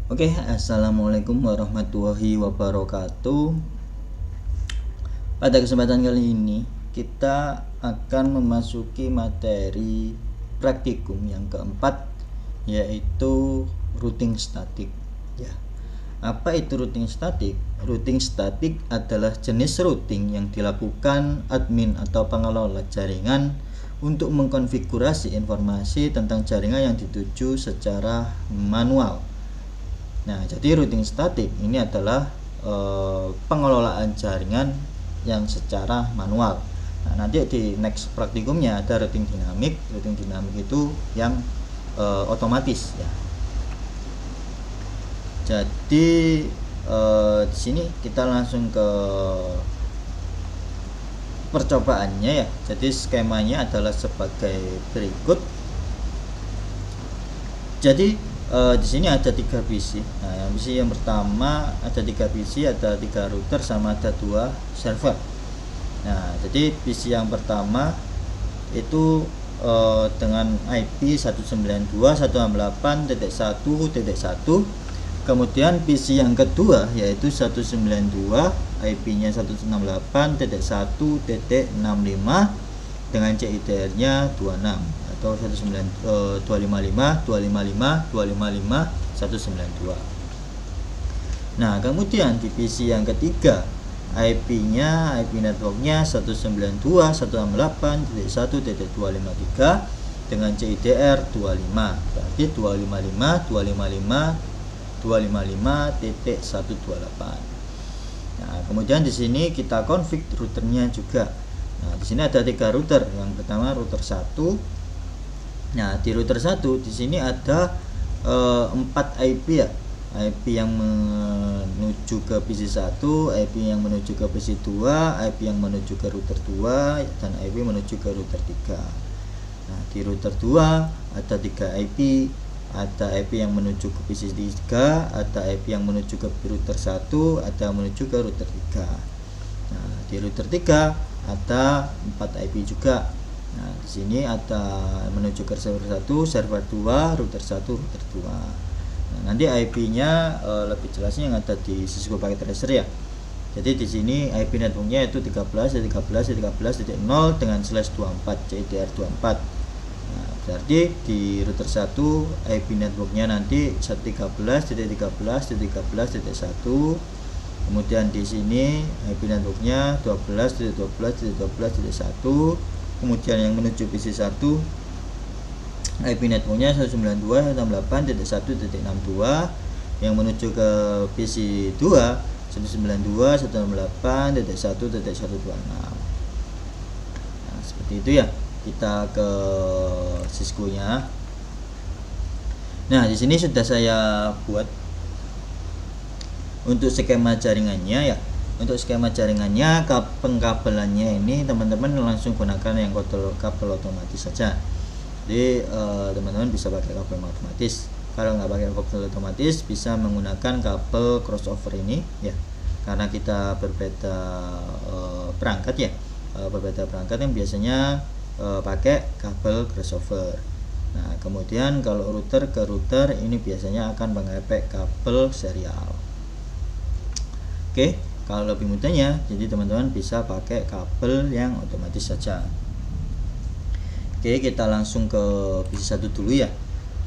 Oke, assalamualaikum warahmatullahi wabarakatuh. Pada kesempatan kali ini kita akan memasuki materi praktikum yang keempat, yaitu routing statik. Ya, apa itu routing statik? Routing statik adalah jenis routing yang dilakukan admin atau pengelola jaringan untuk mengkonfigurasi informasi tentang jaringan yang dituju secara manual. Nah, jadi routing statik ini adalah pengelolaan jaringan yang secara manual. Nah, nanti di next praktikumnya ada routing dinamik. Routing dinamik itu yang otomatis ya. Jadi di sini kita langsung ke percobaannya ya. Jadi skemanya adalah sebagai berikut. Jadi di sini ada 3 PC. Nah, yang PC yang pertama ada 3 PC, ada 3 router sama ada 2 server. Nah, jadi PC yang pertama itu dengan IP 192.168.1.1. Kemudian PC yang kedua yaitu 192, IP-nya 168.1.65 dengan CIDR-nya 26 atau 255.255.255.192. Nah, kemudian di PC yang ketiga IP-nya, IP networknya 192.168.1.253 dengan CIDR 25, berarti 255.255.255.128. Nah, kemudian di sini kita config routernya juga. Nah, di sini ada 3 router. Yang pertama router 1. Nah, di router 1 di sini ada 4 IP ya. IP yang menuju ke PC 1, IP yang menuju ke PC 2, IP yang menuju ke router 2, dan IP menuju ke router 3. Nah, di router 2 ada 3 IP, ada IP yang menuju ke PC 3, ada IP yang menuju ke router 1, ada yang menuju ke router 3. Nah, di router 3 ada 4 IP juga. Nah, di sini ada menuju ke server 1, server 2, router 1, router 2. Nah, nanti IP-nya lebih jelasnya yang ada di Cisco Packet Tracer ya. Jadi di sini IP networknya itu 13.13.13.0 dengan /24 CIDR 24. Nah, berarti di router 1 IP networknya nanti 13.13.13.1. Kemudian di sini IP networknya 12.12.12.12.1. Kemudian yang menuju PC 1 IP networknya 192.168.1.62, yang menuju ke PC 2 192.168.1.126. Nah, seperti itu ya. Kita ke Cisco nya. Nah, di sini sudah saya buat untuk skema jaringannya ya. Untuk skema jaringannya, pengkabelannya ini teman-teman langsung gunakan yang kabel otomatis saja. Jadi teman-teman bisa pakai kabel otomatis. Kalau nggak pakai kabel otomatis bisa menggunakan kabel crossover ini ya, karena kita berbeda perangkat ya. Berbeda perangkat yang biasanya pakai kabel crossover. Nah, kemudian kalau router ke router ini biasanya akan pakai kabel serial. Oke, kalau lebih mudahnya, jadi teman-teman bisa pakai kabel yang otomatis saja. Oke, kita langsung ke PC 1 dulu ya.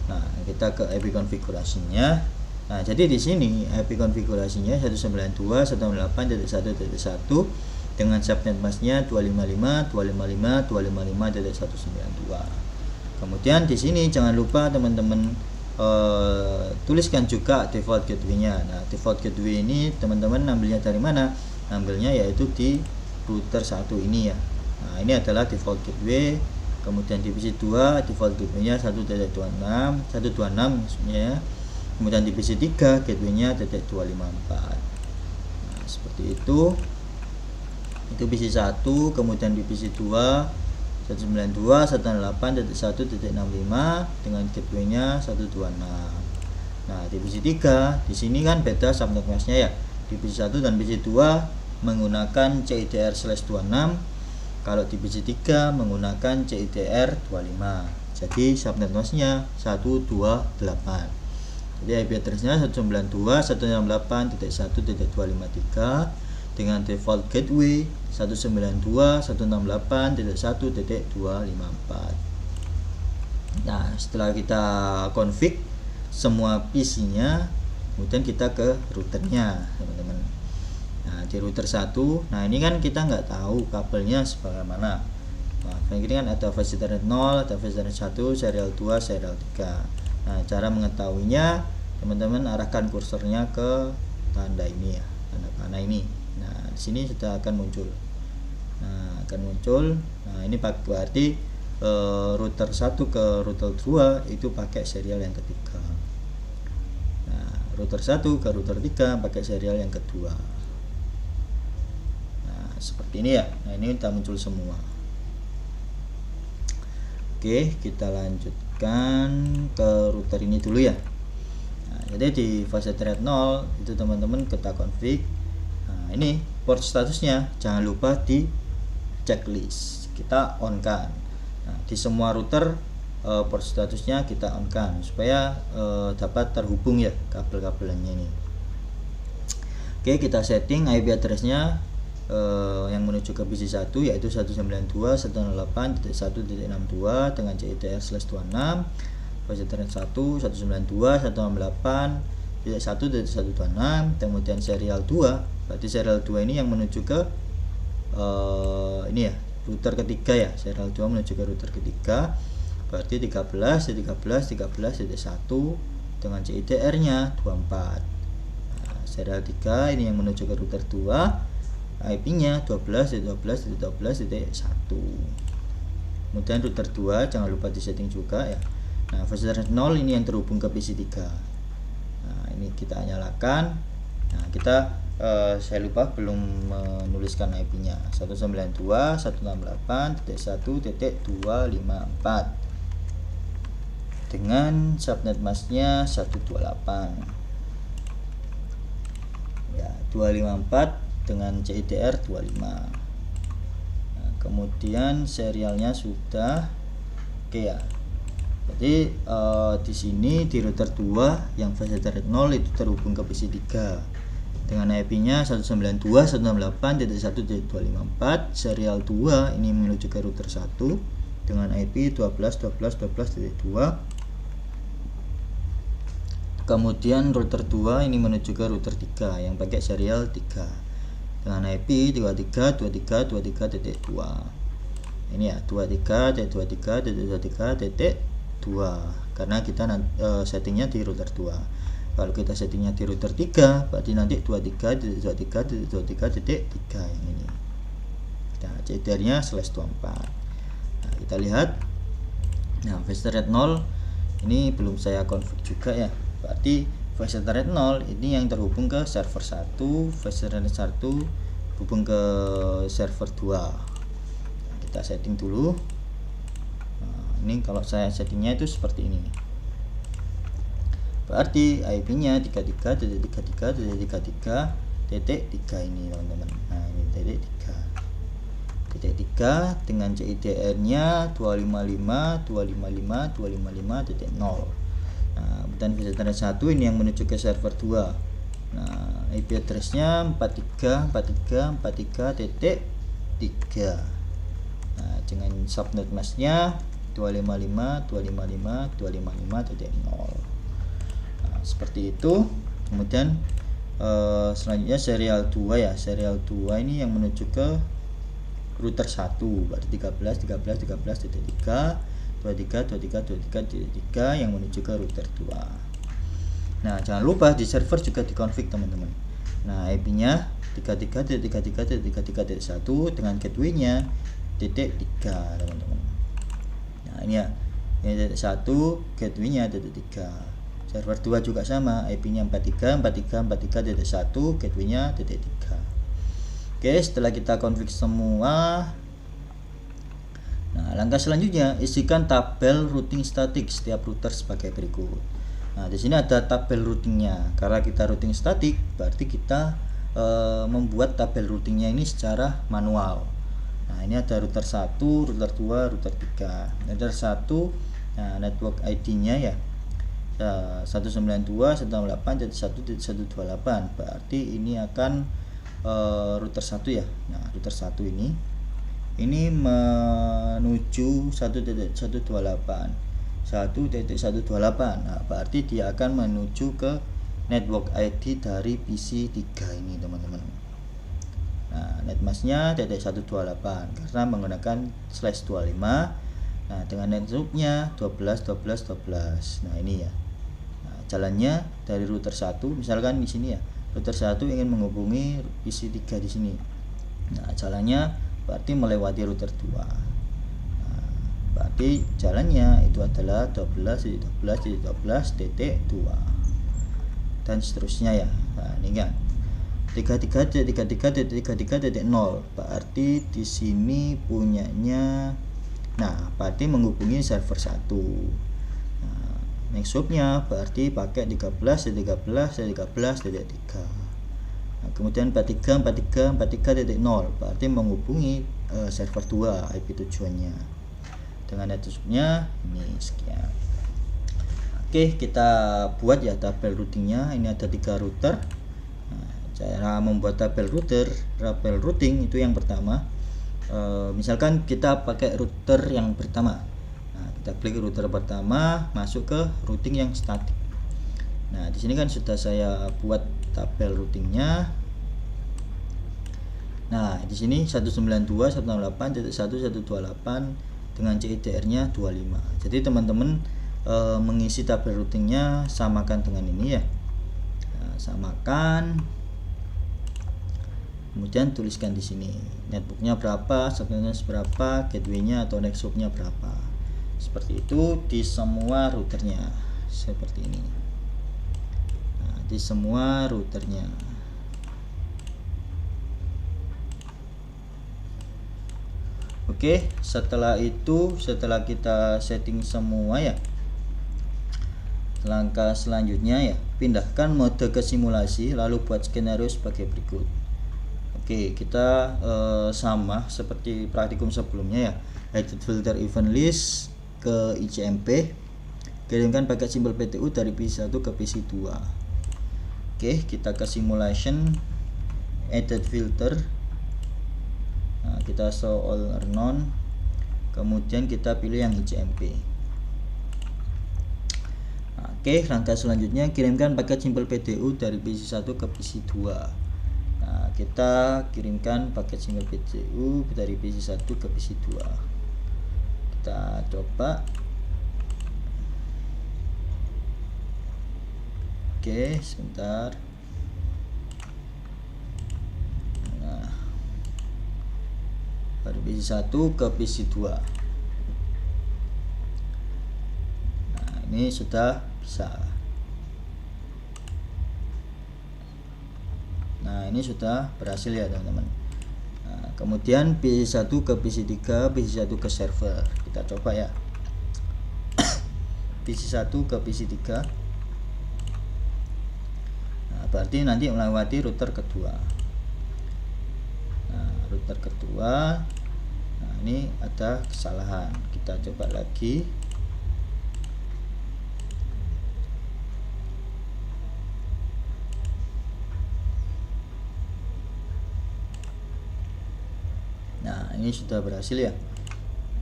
Nah, kita ke IP konfigurasinya. Nah, jadi di sini IP konfigurasinya 192.168.1.1 dengan subnet masknya 255.255.255.192. Kemudian di sini jangan lupa teman-teman tuliskan juga default gateway-nya. Nah, default gateway ini teman-teman ambilnya dari mana? Ambilnya yaitu di router 1 ini ya. Nah, ini adalah default gateway. Kemudian di PC 2 default gateway-nya 1.26 maksudnya. Kemudian di PC 3 gateway-nya 254. Nah, seperti itu. Itu PC 1, kemudian di PC 2 192.168.1.65 dengan gateway-nya 126. Nah, di PC 3 di sini kan beda subnet masknya ya. Di PC 1 dan PC 2 menggunakan CIDR/26. Kalau di PC 3 menggunakan CIDR 25. Jadi subnet masknya 128. Jadi IP address-nya 192.168.1.253 dengan default gateway 192.168.1.254. Nah, setelah kita config semua PC-nya, kemudian kita ke routernya, teman-teman. Nah, di router 1, nah ini kan kita nggak tahu kabelnya sebagaimana. Nah, ini kan ada flash Ethernet 0, ada flash Ethernet 1, serial 2, serial 3. Nah, cara mengetahuinya, teman-teman arahkan kursornya ke tanda ini ya, tanda panah ini. Nah, di sini sudah akan muncul. Nah, akan muncul. Nah, ini berarti router 1 ke router 2 itu pakai serial yang ketiga. Nah, router 1 ke router 3 pakai serial yang kedua. Nah, seperti ini ya. Nah, ini sudah muncul semua. Oke, kita lanjutkan ke router ini dulu ya. Nah, jadi di fase thread 0 itu teman-teman kita config. Nah, ini port statusnya jangan lupa di checklist kita on kan. Nah, di semua router port statusnya kita on kan supaya dapat terhubung ya kabel-kabelnya ini. Oke, kita setting IP address-nya yang menuju ke PC 1 yaitu 192.168.1.62 dengan CIDR/26. Flash Ethernet 1 192.168.1.1.26, kemudian serial 2. Berarti serial 2 ini yang menuju ke ini ya, router ketiga ya. Serial 2 menuju ke router ketiga. Berarti 13.13.13.1 dengan CIDR-nya 24. Nah, serial 3 ini yang menuju ke router 2. IP-nya 12.12.12.1. Kemudian router 2 jangan lupa disetting juga ya. Nah, flash Ethernet 0 ini yang terhubung ke PC 3. Nah, ini kita nyalakan. Nah, kita saya lupa belum menuliskan IP-nya 192.168.1.254 dengan subnet masknya 128 ya, 254 dengan CIDR 25. Nah, kemudian serialnya sudah oke ya. Jadi di sini di router 2 yang flash Ethernet 0 itu terhubung ke PC 3 dengan IP-nya 192.168.1.254. Serial 2 ini menuju ke router 1 dengan IP 12.12.12.2. Kemudian router 2 ini menuju ke router 3 yang pakai serial 3 dengan IP 23.23.23.2. Ini ya 23.23.23.2 karena kita settingnya di router 2. Kalau kita settingnya di router 3 berarti nanti 23.23.23.3 yang ini. Nah, CIDR-nya /24. Nah, kita lihat. Nah, flash Ethernet 0 ini belum saya config juga ya. Berarti flash Ethernet 0 ini yang terhubung ke server 1, flash Ethernet 1 hubung ke server 2. Nah, kita setting dulu. Nah, ini kalau saya settingnya itu seperti ini. Berarti IP-nya 33.33.33.3 ini teman-teman. Nah, ini titik 3 dengan CIDR-nya 255.255.255.0. Nah, dan flash Ethernet 1 ini yang menuju ke server 2. Nah, IP address-nya 43.43.43.3. Nah, dengan subnet mask-nya 255.255.255.0. Nah, seperti itu. Kemudian selanjutnya serial 2 ya. Serial 2 ini yang menuju ke router 1 berarti 13.13.13.3 23.23.23.3 yang menuju ke router 2. Nah, jangan lupa di server juga dikonfig teman-teman. Nah, IP-nya 33.33.33.1 dengan gateway-nya titik 3 teman-teman. Nah, ini ya, ini titik 1, gateway-nya titik 3. Server 2 juga sama, IP-nya 43.43.43.1, gateway-nya titik 3. Oke, setelah kita config semua, nah, langkah selanjutnya isikan tabel routing statik setiap router sebagai berikut. Nah, di sini ada tabel routingnya. Karena kita routing statik, berarti kita membuat tabel routingnya ini secara manual. Nah, ini ada router 1, router 2, router 3. Router 1, nah, network ID-nya ya. 192.168.1.128, berarti ini akan router 1 ya. Nah, router 1 ini menuju 1.128. Nah, berarti dia akan menuju ke network ID dari PC 3 ini, teman-teman. Nah, netmasknya 128 karena menggunakan /25. Nah, dengan netloopnya 12. Nah, ini ya. Nah, jalannya dari router 1, misalkan di sini ya. Router 1 ingin menghubungi PC 3 di sini. Nah, jalannya berarti melewati router 2. Nah, berarti jalannya itu adalah 12.12.12.2 dan seterusnya ya. Nah, ini kan 33.33.33.0, berarti di sini punyanya, nah berarti menghubungi server 1. Nah, next hopnya berarti pakai 13.13.13.3. Nah, kemudian 43.43.43.0 berarti menghubungi server 2 IP tujuannya. Dengan networknya ini sekian. Oke, kita buat ya tabel routingnya. Ini ada 3 router. Nah, cara membuat tabel routing itu yang pertama, misalkan kita pakai router yang pertama. Nah, kita klik router pertama, masuk ke routing yang statik. Nah, di sini kan sudah saya buat tabel routingnya. Nah, di sini 192.168.1.128 dengan CIDR-nya 25. Jadi teman-teman mengisi tabel routingnya samakan dengan ini ya. Nah, samakan. Kemudian tuliskan di sini netbooknya berapa, subnetnya berapa, gateway-nya atau next hop-nya berapa. Seperti itu di semua routernya. Seperti ini. Nah, di semua routernya. Oke, setelah itu, setelah kita setting semua ya, langkah selanjutnya ya, pindahkan mode ke simulasi, lalu buat skenario sebagai berikut. Oke, kita sama seperti praktikum sebelumnya ya, added filter event list ke ICMP, kirimkan paket simbol PTU dari PC1 ke PC2. Oke, kita ke simulation, added filter. Nah, kita show all or none, kemudian kita pilih yang ICMP. Nah, oke, langkah selanjutnya kirimkan paket simbol PTU dari PC1 ke PC2. Nah, kita kirimkan paket simbol PTU dari PC1 ke PC2. Kita coba. Oke, sebentar. Dari PC1 ke PC2. Nah, ini sudah bisa. Nah, ini sudah berhasil ya teman-teman. Nah, kemudian PC1 ke PC3, PC1 ke server. Kita coba ya. PC1 ke PC3. Nah, berarti nanti melewati router kedua. Nah, router kedua. Nah, ini ada kesalahan. Kita coba lagi. Nah, ini sudah berhasil ya.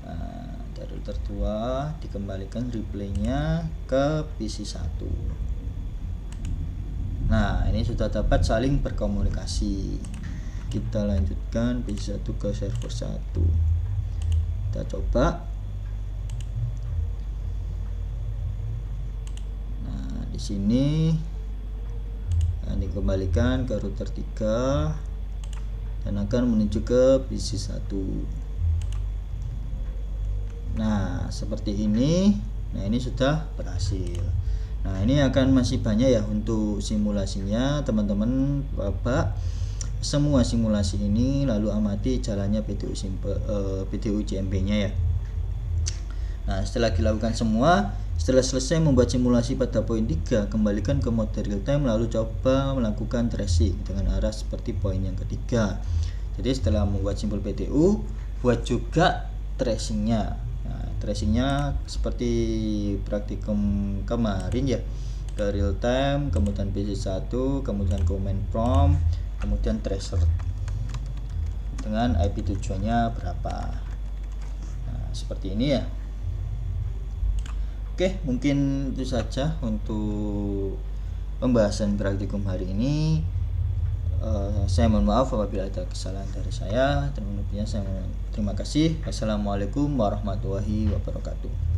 Nah, dari router 2 dikembalikan replaynya ke PC1. Nah, ini sudah dapat saling berkomunikasi. Kita lanjutkan PC1 ke server 1. Kita coba. Nah, di sini dikembalikan ke router 3 dan akan menuju ke PC1. Nah, seperti ini. Nah, ini sudah berhasil. Nah, ini akan masih banyak ya untuk simulasinya, teman-teman. Bapak semua simulasi ini lalu amati jalannya PTU CMP-nya ya. Nah, setelah dilakukan semua, setelah selesai membuat simulasi pada poin 3, kembalikan ke mode real time lalu coba melakukan tracing dengan arah seperti poin yang ketiga. Jadi setelah membuat simbol PTU, buat juga tracingnya. Nah, tracingnya seperti praktikum kemarin ya, ke real time, kemudian PC1, kemudian command prompt, kemudian tracer dengan IP tujuannya berapa. Nah, seperti ini ya. Oke, mungkin itu saja untuk pembahasan praktikum hari ini. Saya mohon maaf apabila ada kesalahan dari saya. Terima kasih. Wassalamualaikum warahmatullahi wabarakatuh.